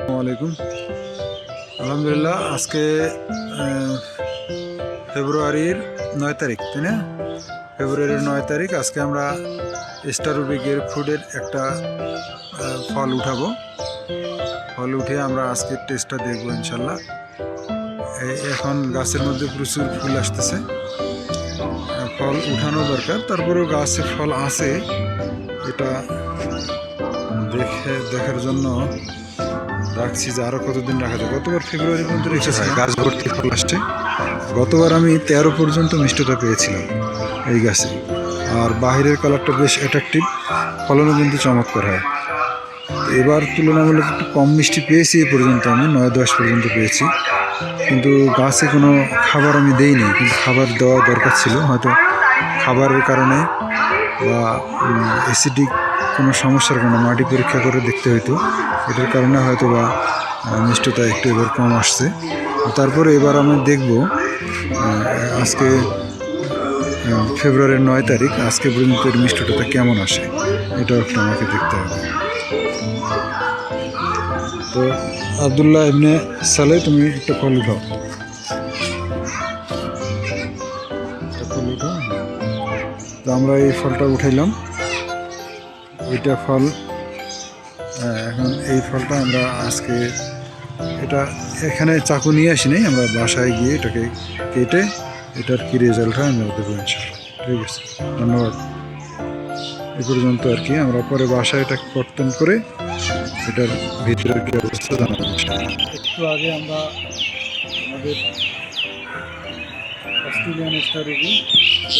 আসসালামাইকুম। আলহামদুলিল্লাহ, আজকে ফেব্রুয়ারির 9 তারিখ, তাই না? ফেব্রুয়ারির 9 তারিখ। আজকে আমরা স্ট্রবেরি গ্রেপ ফ্রুটের একটা ফল উঠাবো। ফল উঠে আমরা আজকে টেস্টটা দেখবো ইনশাল্লাহ। এখন গাছের মধ্যে প্রচুর ফুল আসতেছে, ফল উঠানো দরকার। তারপরেও গাছে ফল আছে, এটা দেখার জন্য রাখছি যে আরও কতদিন রাখা যায়। গতবার ফেব্রুয়ারি পর্যন্ত রেখেছি, গাছ ভর্তি ফল আসছে। গতবার আমি 13 পর্যন্ত মিষ্টতা পেয়েছিলাম এই গাছে। আর বাহিরের কালারটা বেশ অ্যাট্রাকটিভ, ফলনও কিন্তু চমৎকার হয়। এবার তুলনামূলক একটু কম মিষ্টি পেয়েছি এই পর্যন্ত, আমি 9-10 পর্যন্ত পেয়েছি। কিন্তু গাছে কোনো খাবার আমি দেইনি, কিন্তু খাবার দেওয়া দরকার ছিল। হয়তো খাবারের কারণে বা অ্যাসিডিক কোনো সমস্যার কারণে মাটি পরীক্ষা করে দেখতে হইতো, এটার কারণে হয়তো বা মিষ্টতা একটু এবার কম আসছে। তারপরে এবার আমি দেখব, আজকে ফেব্রুয়ারির 9 তারিখ, আজকে পর্যন্ত এর মিষ্টতা কেমন আসে, এটাও একটু আমাকে দেখতে হবে। তো আবদুল্লাহ ইবনে সালে, তুমি একটা ফল উঠাও। তো আমরা এই ফলটা উঠাইলাম, ওইটা ফল। এখন এই ফলটা আমরা আজকে এটা এখানে চাকু নিয়ে আসি নাই, আমরা বাসায় গিয়ে এটাকে কেটে এটার কি রেজাল্ট হয় আমরা দেবো ইনশাল্লাহ। ঠিক আছে, ধন্যবাদ। এই পর্যন্ত আর কি। আমরা পরে বাসায় এটা কর্তন করে এটার ভিতরের কি অবস্থা জানাবো। একটু আগে আমরা আমাদের অস্ট্রেলিয়ান স্ট্রবেরি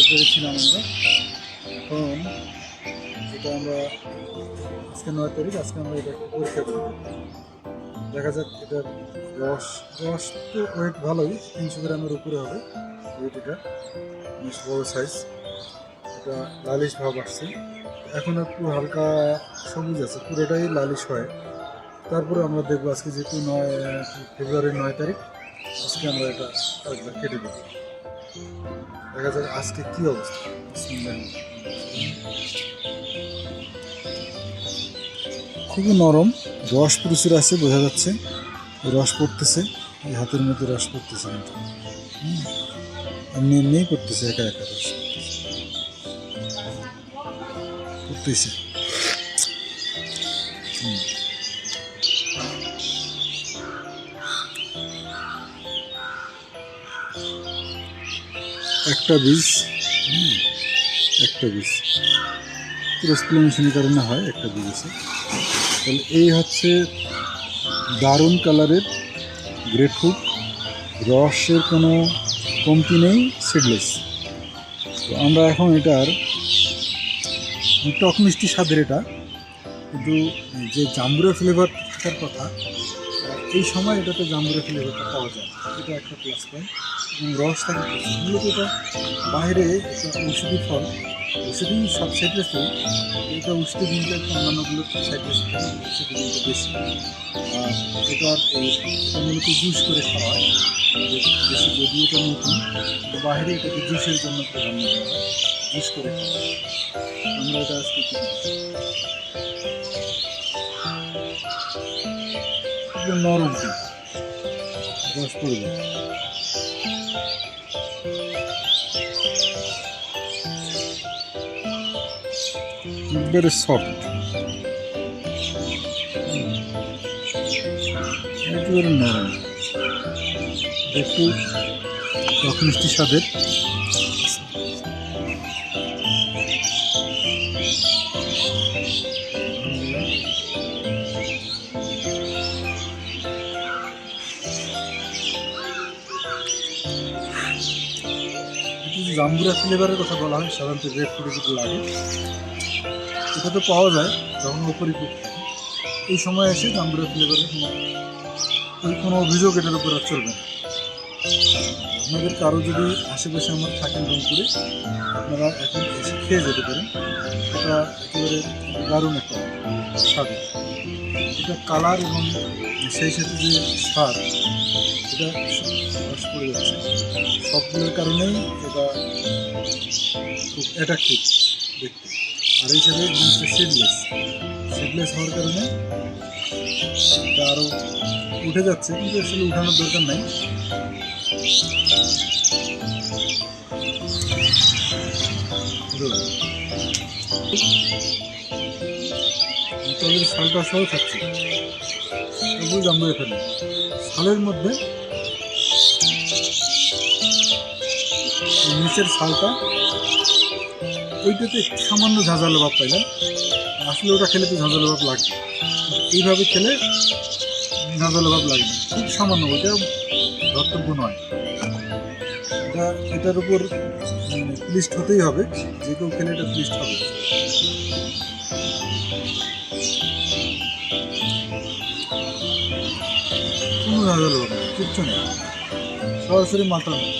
পেরেছিলাম আমরা। এখন এটা আমরা আজকে 9 তারিখ, আজকে আমরা এটা পরীক্ষা করি, দেখা যাক এটার রস তো ওয়েট ভালোই, 300 গ্রামের উপরে হবে ওয়েট। এটা বেশ বড় সাইজ, এটা লালিশ ভাব আসছে। এখন একটু হালকা সবুজ আছে, পুরোটাই লালিশ হয়। তারপরে আমরা দেখবো আজকে যেহেতু ফেব্রুয়ারির 9 তারিখ, আজকে আমরা এটা একবার কেটে দেবো, দেখা যাক আজকে কী অবস্থা। খুবই নরম, রস প্রচুর আছে, বোঝা যাচ্ছে রস পড়তেছে, এই হাতের মধ্যে রস পড়তেছে, কিন্তু এমনিই পড়তেছে, একা একা রস পড়তেছে। একটা বীজ, এক্সপ্লেনেশনের কারণে হয়, একটা বীজ আছে। তাহলে এই হচ্ছে দারুণ কালারের গ্রেপফ্রুট, রসের কোনো কমতি নেই, সিডলেস। তো আমরা এখন এটার টক মিষ্টি স্বাদের, এটা কিন্তু যে জাম্বুরা ফ্লেভার থাকার কথা, এই সময় এটাতে জাম্বুরা ফ্লেভারটা পাওয়া যায়, এটা একটা প্লাস পয়েন্ট। এবং রস থাকে মূলত, এটা বাইরে একটা ঔষধি ফল, ঔষধি সব সাইট্রাস ফুল, এটা ঔষধি গুণটা একটা অন্যান্যগুলো সাইট্রাস ঔষধি গুণটা বেশি। আর এটা মূলত জুস করে খাওয়া হয় বেশি, যদি এটা নতুন, বাইরে এটাকে জুসের জন্য প্রাধান্য দেওয়া হয়, জুস করে খাওয়া হয়। আমরা এটা আজকে নরম রস পড়বে, একবারে সফট, একেবারে নরম, একটু টক মিষ্টি স্বাদের। জাম্বুরা ফ্লেভারের কথা বলা হয়, সাধারণত গ্রেপফ্রুটে যেটা লাগে, এটা তো পাওয়া যায় যখন অপরিপক্ক থাকে। এই সময় এসে জাম্বুরা ফ্লেভারের কোনো অভিযোগ এটার উপর আর চলবে না। আপনাদের কারো যদি আশেপাশে আমার থাকেন রংপুরে, আপনারা এখন এসে খেয়ে যেতে পারেন। এটা একেবারে দারুণ একটা স্বাদ, এটা কালার এবং সেই সাথে যে স্বাদ, এটা রস পড়ে যাচ্ছে, সবগুলোর কারণেই এটা খুব অ্যাট্রাকটিভ দেখতে। আর এই সাথে জিনিসটা সিডলেস হওয়ার কারণে এটা আরও উঠে যাচ্ছে, কিন্তু আসলে উঠানোর দরকার নাই। তলের শালটা সহ থাকছে, তবুই জামড়ে ফেলে শালের মধ্যে নিচের শালটা, ওইটাতে সামান্য ঝাঁঝালো ভাব পাইলাম। আসলে ওটা খেলে তো ঝাঁঝালো ভাব লাগবে, এইভাবে খেলে ঝাঁঝালো ভাব লাগবে, খুব সামান্য, ওইটা ধর্তব্য নয়। এটার উপর প্লিস্ট হতেই হবে, যে কেউ খেলে এটা প্লিস্ট হবে। কোনো ঝাঁঝালো ভাব নেই, কিচ্ছু নেই, সরাসরি মাথা নেই।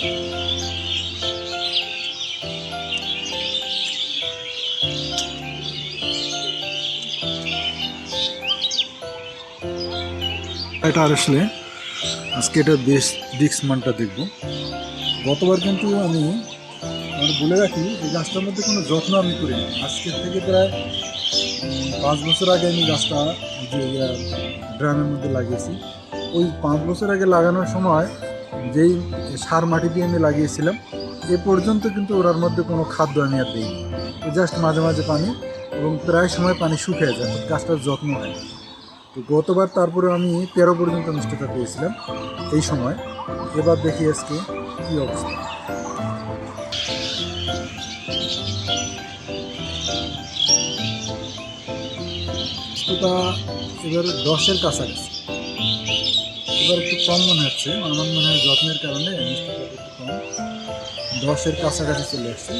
এটা আর আসলে আজকে এটা বেশ ডিক্স মানটা দেখব। গতবার কিন্তু আমি বলে রাখি এই গাছটার মধ্যে কোনো যত্ন আমি করিনি। আজকের থেকে প্রায় 5 বছর আগে আমি গাছটা যে ড্রামের মধ্যে লাগিয়েছি, ওই 5 বছর আগে লাগানোর সময় যেই সার মাটি দিয়ে আমি লাগিয়েছিলাম, এ পর্যন্ত কিন্তু ওরার মধ্যে কোনো খাদ্য আমি আর দিইনি। জাস্ট মাঝে মাঝে পানি, এবং প্রায় সময় পানি শুকিয়ে যায়, গাছটার যত্ন হয়। তো গতবার তারপরে আমি 13 পর্যন্ত মিষ্টতা পেয়েছিলাম এই সময়। এবার দেখি আজকে কী অবস্থা। মিষ্টতা এবার 10-এর কাছাকাছি, এবার একটু কম মনে হচ্ছে, আমার মনে হয় যত্নের কারণে মিষ্টতা একটু কম, 10-এর কাছাকাছি চলে আসছে।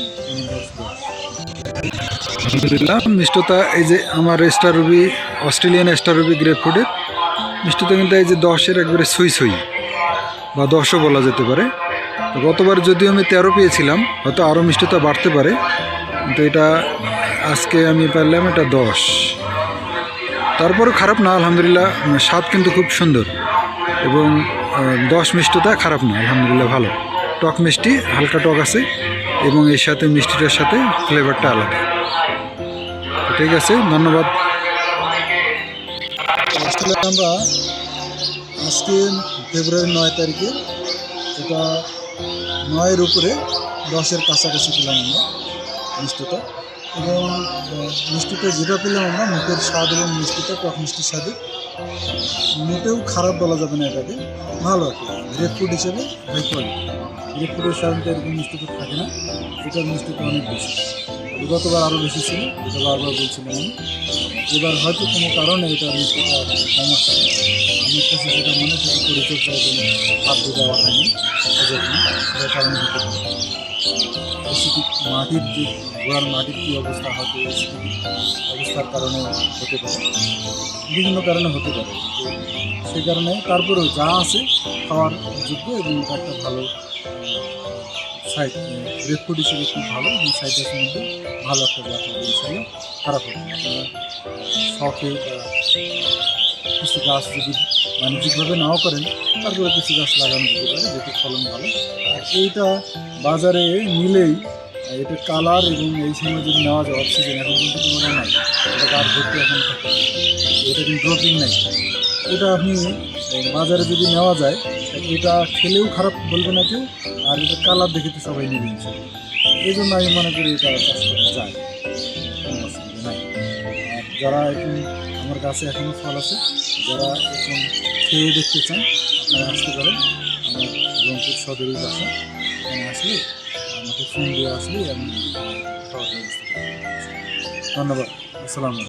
আলহামদুলিল্লাহ, মিষ্টতা এই যে আমার স্টাররুবি, অস্ট্রেলিয়ান স্টাররুবি গ্রেপফ্রুটের মিষ্টতা কিন্তু এই যে 10-এর একবারে সুই সুই, বা 10ও বলা যেতে পারে। তো গতবার যদিও আমি 13 পেয়েছিলাম, হয়তো আরও মিষ্টতা বাড়তে পারে, কিন্তু এটা আজকে আমি পারলাম এটা 10। তারপরও খারাপ না, আলহামদুলিল্লাহ, স্বাদ কিন্তু খুব সুন্দর, এবং 10 মিষ্টতা খারাপ না, আলহামদুলিল্লাহ ভালো। টক মিষ্টি, হালকা টক আছে, এবং এর সাথে মিষ্টিটার সাথে ফ্লেভারটা আলাদা। ঠিক আছে, ধন্যবাদ। আসলে আমরা আজকে ফেব্রুয়ারি 9 তারিখে এটা 9-এর উপরে 10-এর কাছাকাছি পেলাম আমরা মিষ্টতা, এবং মিষ্টিটা যেটা পেলাম আমরা, মুখের স্বাদ এবং মিষ্টিটা টক মিষ্টির স্বাদে মোটেও খারাপ বলা যাবে না, এটাকে ভালো একটা গ্রেপফ্রুট হিসেবে হাই কোয়ালিটি। গ্রেপফ্রুটের সাধারণত এরকম মিষ্টিটা থাকে না, এটার মিষ্টিটা অনেক বেশি। গতবার আরও বেশি ছিল, এটা বারবার বলছিলাম আমি। এবার হয়তো কোনো কারণে এটা মিষ্টিটা কম আসছে, আমার কাছে সেটা মনে হচ্ছে পরিচর্যা এবং খাদ্য দেওয়া হয়নি, সেটার কারণে হতে পারে। অ্যাসিডিক মাটির যে গোড়ার মাটির কী অবস্থা, হয়তো অ্যাসিডিক অবস্থার কারণে হতে পারে, বিভিন্ন কারণে হতে পারে। সেই কারণে তারপরেও যা আছে খাওয়ার যোগ্য, এবং এটা একটা ভালো সাইড, গ্রেপফ্রুট হিসেবে খুব ভালো, এবং সাইডের মধ্যে ভালো একটা গাছ হবে, হিসাবে খারাপ হবে। আপনারা শখে বা কিছু গাছ যদি বাণিজ্যিকভাবে নাও করেন, তারপরে কিছু গাছ লাগানো যেতে পারে, যেটি ফলন ভালো। আর এইটা বাজারে নিলেই এটার কালার, এবং এই সময় যদি নেওয়া যায় অক্সিজেন, এখন কিন্তু কোনো নাই, এটা গাছ ভর্তি এখন থাকে, এটা কিন্তু ড্রপিং নাই। এটা আপনি বাজারে যদি নেওয়া যায়, এটা খেলেও খারাপ বলবে না কেউ, আর এটা কালার দেখে তো সবাই নিয়ে নিচ্ছে। এই জন্য আমি মনে করি এটা চাষ করা যায়, কোনো অসুবিধা নাই। আর যারা এখন আমার কাছে এখনও ফল আছে, যারা এখন খেয়ে দেখতে চান, আপনারা আসতে পারেন। আমার রংপুর সদরের বাসা, এখানে আসলে আমাকে ফোন দিয়ে আসলে আমি খাওয়ার ব্যবস্থা করি। ধন্যবাদ, আসসালামু আলাইকুম।